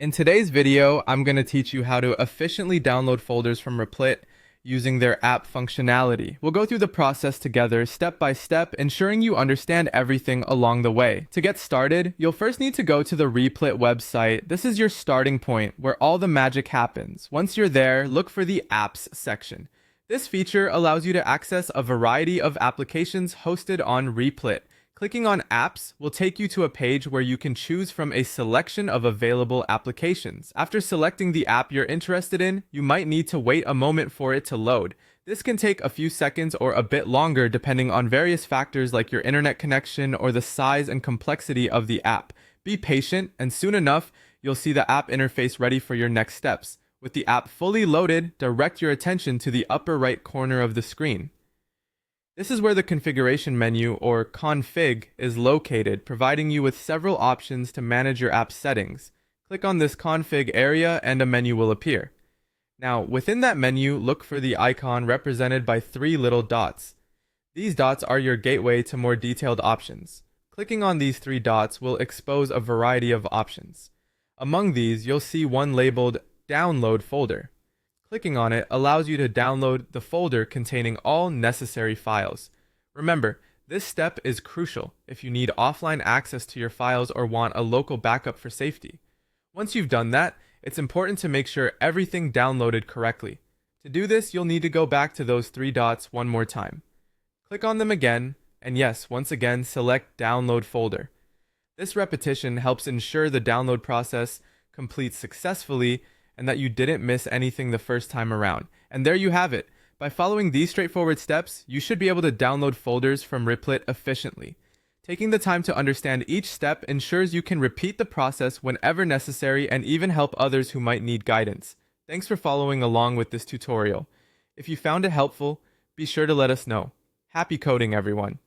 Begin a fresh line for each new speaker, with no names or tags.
In today's video, I'm going to teach you how to efficiently download folders from Replit using their app functionality. We'll go through the process together step by step, ensuring you understand everything along the way. To get started, you'll first need to go to the Replit website. This is your starting point where all the magic happens. Once you're there, look for the Apps section. This feature allows you to access a variety of applications hosted on Replit. Clicking on Apps will take you to a page where you can choose from a selection of available applications. After selecting the app you're interested in, you might need to wait a moment for it to load. This can take a few seconds or a bit longer depending on various factors like your internet connection or the size and complexity of the app. Be patient, and soon enough, you'll see the app interface ready for your next steps. With the app fully loaded, direct your attention to the upper right corner of the screen. This is where the configuration menu, or config, is located, providing you with several options to manage your app settings. Click on this config area and a menu will appear. Now, within that menu, look for the icon represented by three little dots. These dots are your gateway to more detailed options. Clicking on these three dots will expose a variety of options. Among these, you'll see one labeled Download Folder. Clicking on it allows you to download the folder containing all necessary files. Remember, this step is crucial if you need offline access to your files or want a local backup for safety. Once you've done that, it's important to make sure everything downloaded correctly. To do this, you'll need to go back to those three dots one more time. Click on them again, and yes, once again, select Download Folder. This repetition helps ensure the download process completes successfully and that you didn't miss anything the first time around. And there you have it. By following these straightforward steps, you should be able to download folders from Replit efficiently. Taking the time to understand each step ensures you can repeat the process whenever necessary and even help others who might need guidance. Thanks for following along with this tutorial. If you found it helpful, be sure to let us know. Happy coding, everyone!